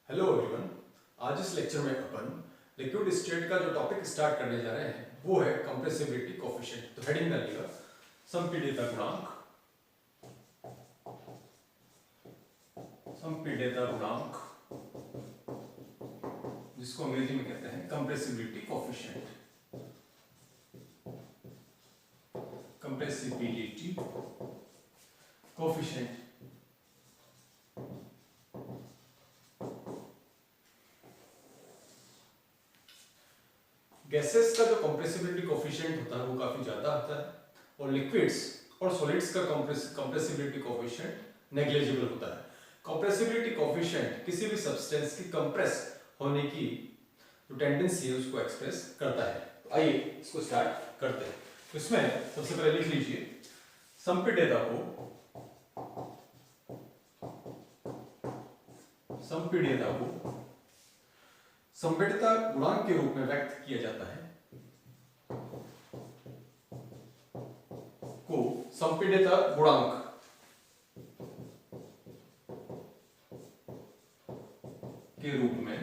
Hello everyone. आज इस lecture में अपन लिक्विड स्टेट का जो टॉपिक स्टार्ट करने जा रहे हैं वो है कंप्रेसिबिलिटी कोएफिशिएंट। तो हेडिंग डालिएगा संपीड्यता गुणांक। संपीड्यता गुणांक जिसको अंग्रेजी में कहते हैं compressibility coefficient. Compressibility coefficient gases का जो कंप्रेसिबिलिटी कोएफिशिएंट होता है वो काफी ज्यादा होता है और लिक्विड्स और सॉलिड्स का कंप्रेसिबिलिटी कोएफिशिएंट नेग्लिजिबल होता है। कंप्रेसिबिलिटी कोएफिशिएंट किसी भी सब्सटेंस की कंप्रेस होने की जो टेंडेंसी है उसको एक्सप्रेस करता है। तो आइए इसको स्टार्ट करते हैं। तो इसमें सबसे पहले लिख लीजिए संपीड्यता संपीड्यता गुणांक के रूप में व्यक्त किया जाता है को संपीड्यता गुणांक के रूप में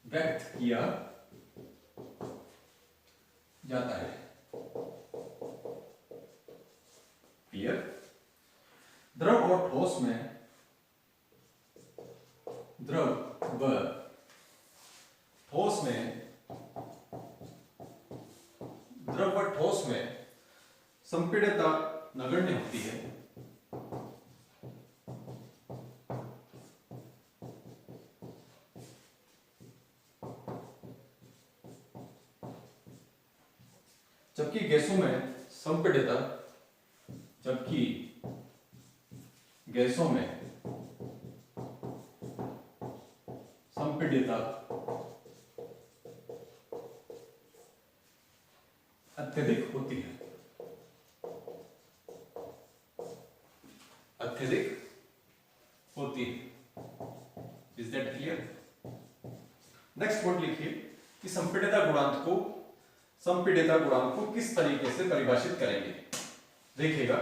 व्यक्त किया जाता है। क्लियर? द्रव और ठोस में संपीड्यता नगण्य होती है जबकि गैसों में संपीड्यता अत्यधिक होती है। Is that clear? Next point लिखिए कि संपीड्यता गुणांक को किस तरीके से परिभाषित करेंगे। देखिएगा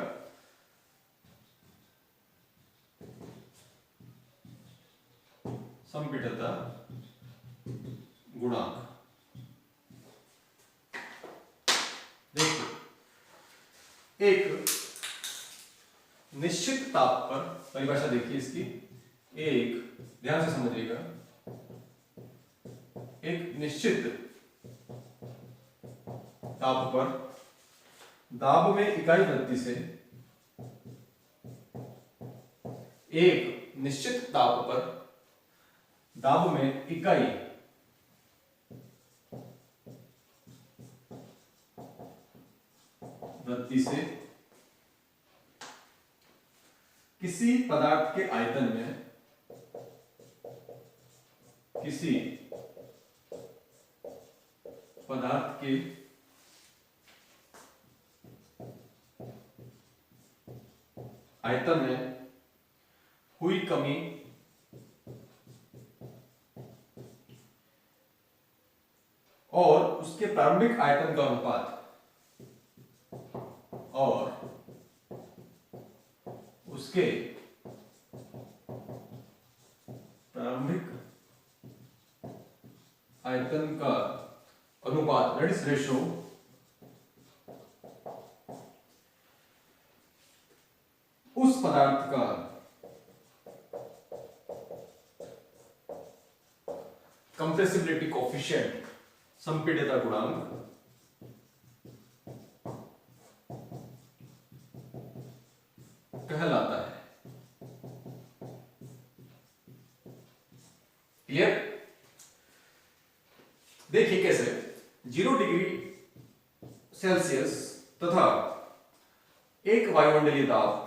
संपीड्यता गुणांक, देखिए एक निश्चित ताप पर, परिभाषा देखिए इसकी, एक, ध्यान से समझिएगा, एक निश्चित ताप पर दाब में इकाई वृद्धि से, एक निश्चित ताप पर दाब में इकाई वृद्धि से किसी पदार्थ के आयतन में हुई कमी और उसके प्रारंभिक आयतन का अनुपात दैट इज रेशो उस पदार्थ का कंप्रेसिबिलिटी कोएफिशिएंट, संपीड्यता गुणांक, कहलाता है। क्लियर? देखिए कैसे 0 डिग्री सेल्सियस तथा एक वायुमंडलीय दाब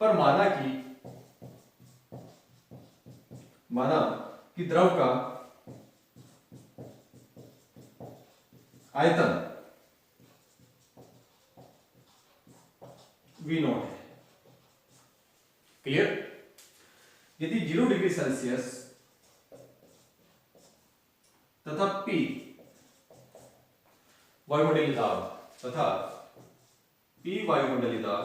पर माना कि द्रव का आयतन V0 है। क्लियर? यदि 0 डिग्री सेल्सियस तथा P वायुमंडलीय दाब तथा P वायुमंडलीय दाब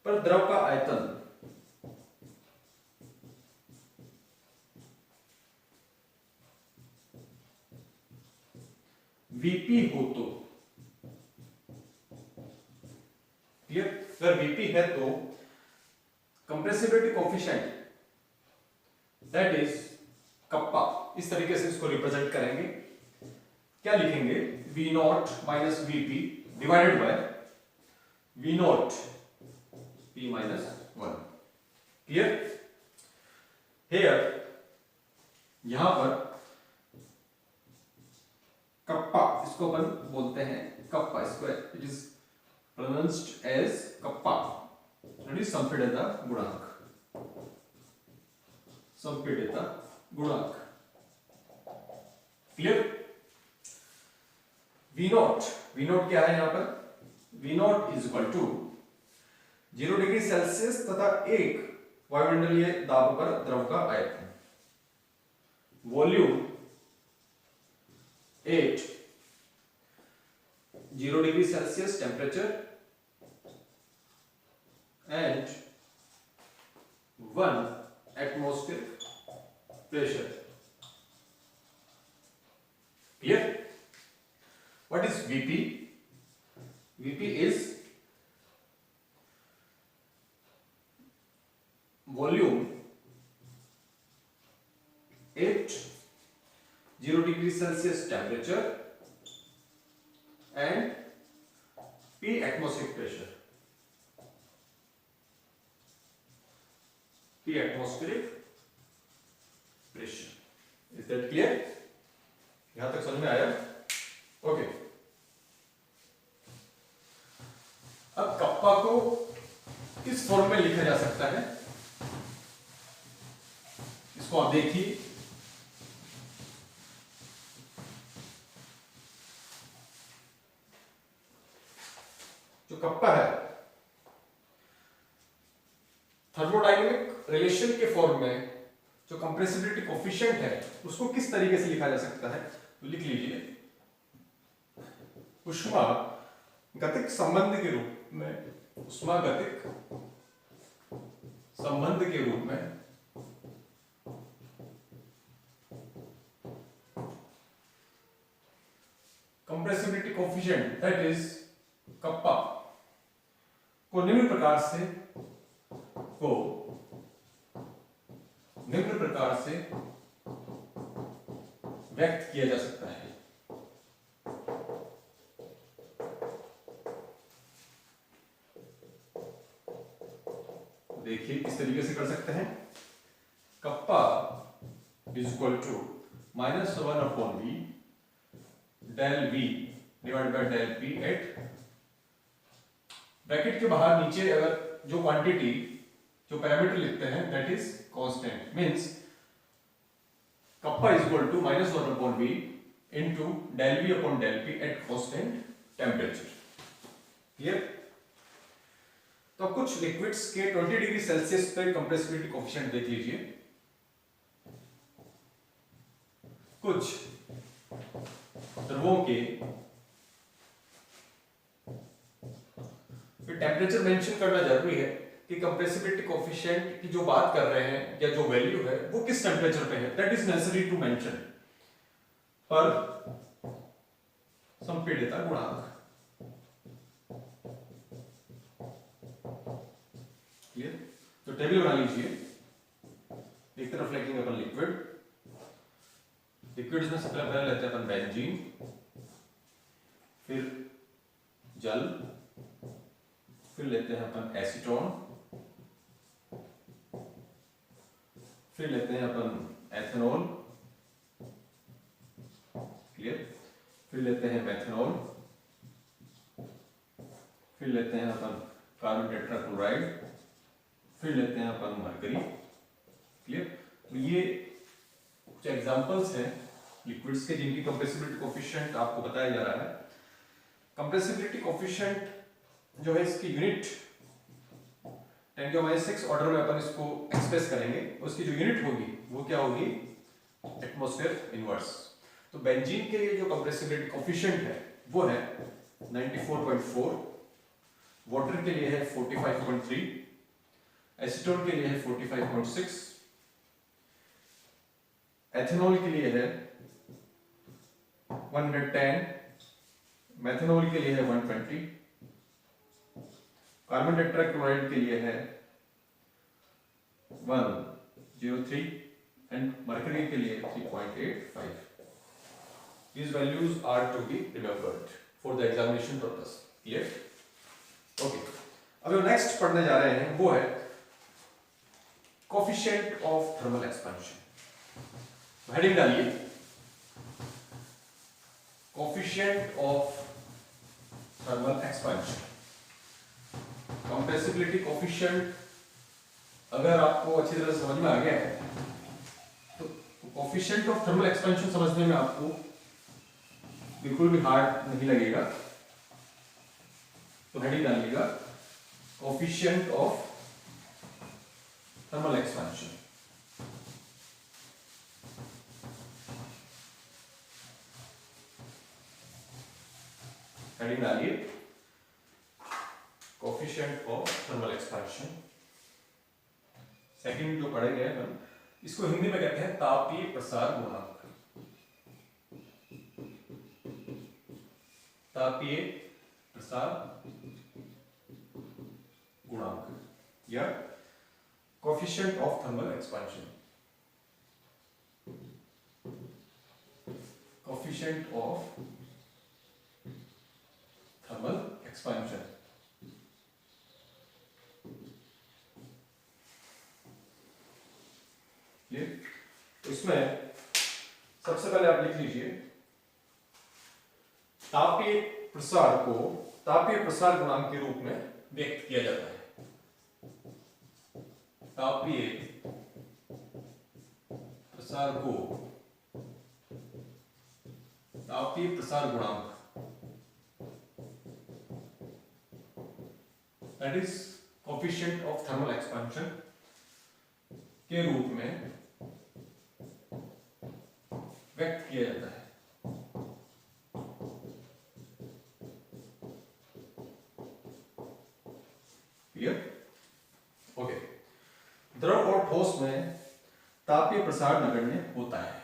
पर द्रव का आयतन Vp हो तो क्लियर। अगर Vp है तो compressibility coefficient that is kappa, इस तरीके से इसको रिप्रेजेंट करेंगे। क्या लिखेंगे? V naught minus Vp divided by V naught P minus 1। Clear. Here यहां पर कप्पा, इसको अपन बोलते हैं कप्पा, इसको it is pronounced as kappa, that is संपीड़ितता गुणांक, संपीड़ितता गुणांक। क्लियर। V नॉट क्या है यहां पर? V not is equal to 0 degree Celsius तथा 1 वायुमंडलीय दाब पर द्रव का आयतन, volume 8 0 degree Celsius temperature and 1 atmospheric pressure. Clear. What is Vp? Vp is volume 8 0 degree Celsius temperature and P atmospheric pressure, P atmospheric pressure. Is that clear? यहां तक समझ में आया? ओके। अब कप्पा को किस फॉर्म में लिखा जा सकता है, इसको आप देखिए। जो कप्पा है थर्मोडायनेमिक रिलेशन के फॉर्म में जो कंप्रेसिबिलिटी कोफिशिएंट है उसको किस तरीके से लिखा जा सकता है, तो लिख लीजिए ऊष्मा गतिक संबंध के रूप में, ऊष्मा गतिक संबंध के रूप में compressibility coefficient that is kappa को निम्न प्रकार से व्यक्त किया जा सकता है। देखिए किस तरीके से कर सकते हैं। Kappa is equal to -1/v del v divide by del p at bracket के बाहर नीचे अगर जो क्वांटिटी जो पैरामीटर लिखते हैं that is constant, means kappa is equal to -1/v into del v upon del p at constant temperature. Clear. तो अब कुछ लिक्विड्स के 20 डिग्री सेल्सियस पे कंप्रेसिबिलिटी कोफिशिएंट देख लीजिए। कुछ द्रवों के टेम्परेचर मेंशन करना जरूरी है कि कंप्रेसिबिलिटी कोफिशिएंट की जो बात कर रहे हैं या जो वैल्यू है वो किस टेम्परेचर पे है, that is necessary to mention. पर संपीड़ितता गुणांक। क्लियर। तो टेबल बना लीजिए। एक तरफ लिखेंगे अपन लिक्विड, लिक्विड्स में सबसे पहले लेते हैं अपन बेंजीन, फिर जल, फिर लेते हैं अपन एसीटोन, फिर लेते हैं अपन एथेनॉल। क्लियर। फिर लेते हैं मेथनॉल, फिर लेते हैं अपन कार्बन टेट्राक्लोराइड, फिर लेते हैं अपन मरकरी। क्लियर। तो ये कुछ एग्जांपल्स हैं लिक्विड्स के जिनकी कंप्रेसिबिलिटी कोफिशिएंट आपको बताया जा रहा है। कंप्रेसिबिलिटी कोफिशिएंट जो है इसकी यूनिट 10⁻⁶ ऑर्डर में अपन इसको एक्सप्रेस करेंगे। उसकी जो यूनिट होगी वो क्या होगी, एटमॉस्फेयर इनवर्स। तो बेंजीन के लिए जो कंप्रेसिबिलिटी कोफिशिएंट है वो है 94.4, वाटर के लिए है 45.3, एसीटोन के लिए है 45.6, एथेनॉल के लिए है 110, मेथनॉल के लिए है 120, कार्बन टेट्राक्लोराइड के लिए है 103 एंड मर्करी के लिए 3.85। These values are to be remembered for the examination purpose. Clear? Okay. अब जो नेक्स्ट पढ़ने जा रहे हैं वो है coefficient of thermal expansion. Heading डालिए coefficient of thermal expansion. Compressibility coefficient अगर आपको अच्छी तरह समझ में आ गया है तो कोफिशिएंट ऑफ थर्मल एक्सपेंशन समझने में आपको बिल्कुल भी हार्ड नहीं लगेगा। तो हेडिंग डालिएगा coefficient of thermal expansion. Heading डालिए coefficient of thermal expansion. Second जो पढ़ेंगे हम इसको हिंदी में कहते हैं तापीय प्रसार गुणांक। तापीय प्रसार गुणांक या coefficient of thermal expansion. Coefficient of thermal expansion. तो इसमें सबसे पहले आप लिख लीजिए तापीय प्रसार को तापीय प्रसार गुणांक के रूप में व्यक्त किया जाता है। तापीय प्रसार को तापीय प्रसार गुणांक that is coefficient of thermal expansion के रूप में व्यक्त किया जाता है। क्लियर? ओके। द्रव और ठोस में तापीय प्रसार नगण्य होता है।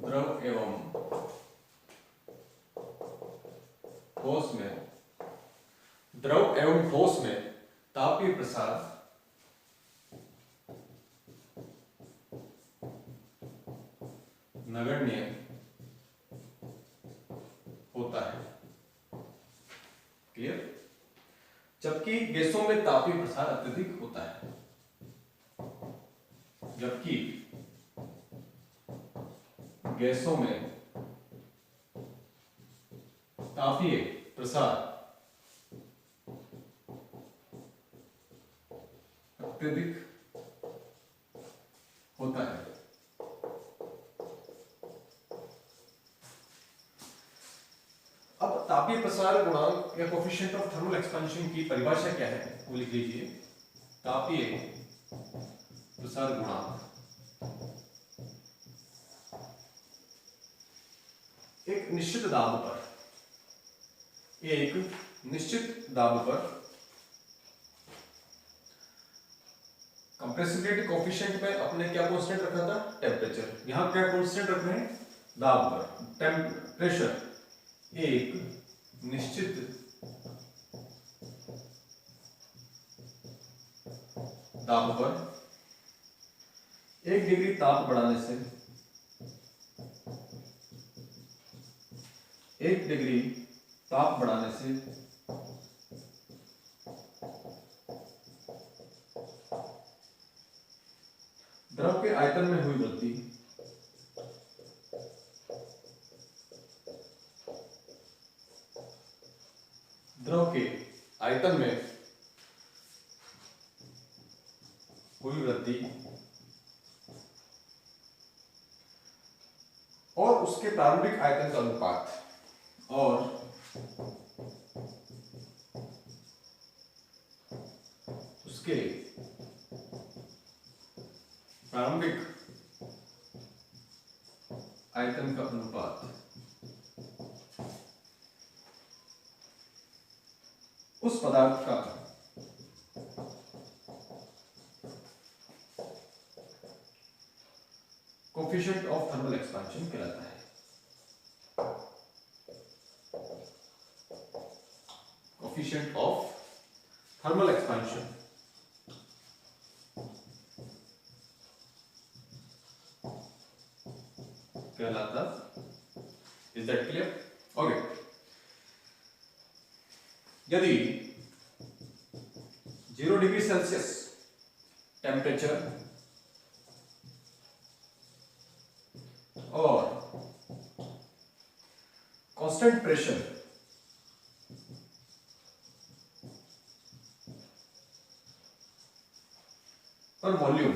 द्रव एवं ठोस में तापीय प्रसार नगण्य होता है। क्लियर? जबकि गैसों में तापीय प्रसार अत्यधिक होता है। जबकि गैसों में तापीय प्रसार अत्यधिक होता है। अब तापीय प्रसार गुणांक या कोफिशिएंट ऑफ थर्मल एक्सपेंशन की परिभाषा क्या है वो लिख लीजिए। तापीय प्रसार गुणांक एक निश्चित दाब पर कंप्रेसिबिलिटी कोफिशिएंट में अपने क्या कांस्टेंट रखा था, टेम्परेचर। यहां क्या कांस्टेंट रख रहे हैं, दाब पर टेम्परेचर एक निश्चित दाब पर 1 डिग्री ताप बढ़ाने से 1 डिग्री ताप बढ़ाने से द्रव के आयतन में हुई वृद्धि द्रव के आयतन में हुई वृद्धि और उसके प्रारंभिक आयतन का अनुपात उसके प्रारंभिक आयतन का अनुपात उस पदार्थ का कोफिशिएंट ऑफ थर्मल एक्सपेंशन कहलाता है। कोफिशिएंट ऑफ थर्मल एक्सपेंशन कहलाता। Is that clear? ओके। यदि 0 डिग्री सेल्सियस टेम्परेचर और कांस्टेंट प्रेशर पर वॉल्यूम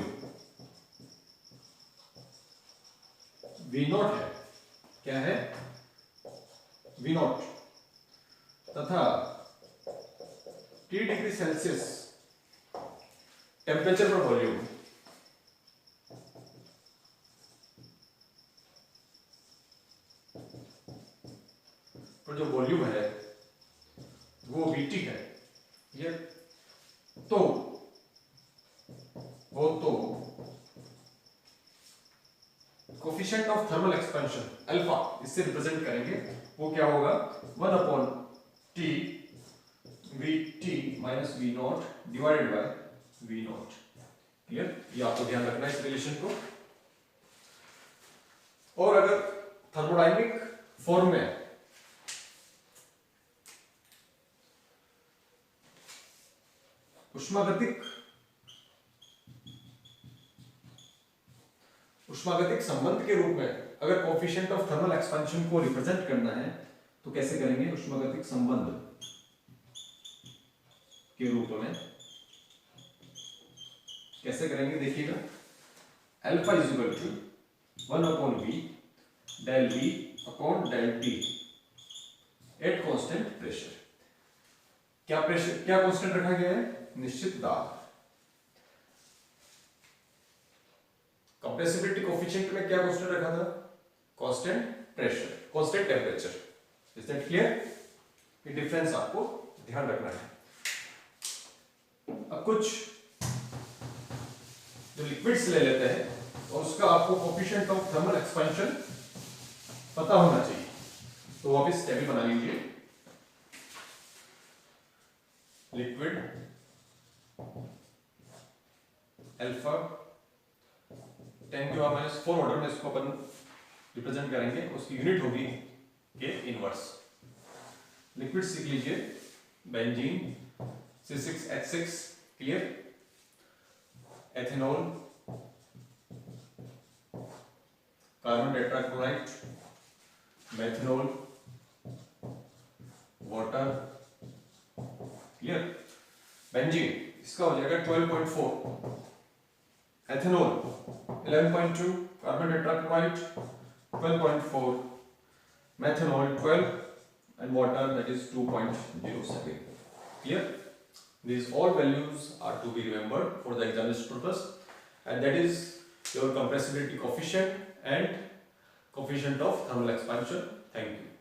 V0 है, क्या है? V0 तथा T डिग्री सेल्सियस टेम्परेचर पर वॉल्यूम पर जो वॉल्यूम है वो VT है। ये तो वो तो coefficient of thermal expansion alpha इससे रिप्रेजेंट करेंगे, वो क्या होगा? 1 upon T VT minus V0 divided by V0। Clear? ये आपको ध्यान रखना है इस रिलेशन को। और अगर थर्मोडायनेमिक फॉर्म में उष्मागतिक संबंध के रूप में अगर कोफिशिएंट ऑफ थर्मल एक्सपेंशन को रिप्रेजेंट करना है तो कैसे करेंगे? उष्मागतिक संबंध के रूप में कैसे करेंगे? देखिएगा, alpha is equal to 1 upon V del V upon del T at constant pressure. क्या प्रेशर, क्या कांस्टेंट रखा गया है? निश्चित दाब। कंप्रेसिबिलिटी कोफिशिएंट में क्या कांस्टेंट रखा था? Constant pressure, constant temperature. Is that clear? ये डिफरेंस आपको ध्यान रखना है। अब कुछ जो लिक्विड्स ले लेते हैं और उसका आपको कोफिशिएंट ऑफ थर्मल एक्सपेंशन पता होना चाहिए। तो वापस टेबल बना लीजिए। लिक्विड अल्फा 10⁻⁴ ऑर्डर में इसको अपन रिप्रेजेंट करेंगे, उसकी यूनिट होगी के इनवर्स। लिक्विड सीख लीजिए, benzene C6H6, clear? Ethanol, carbon tetrachloride, methanol, water, clear? Benzene इसका हो जाएगा 12.4, ethanol 11.2, carbon tetrachloride 12.4, methanol 12, and water that is 2.07. Clear? These all values are to be remembered for the examination purpose, and that is your compressibility coefficient and coefficient of thermal expansion. Thank you.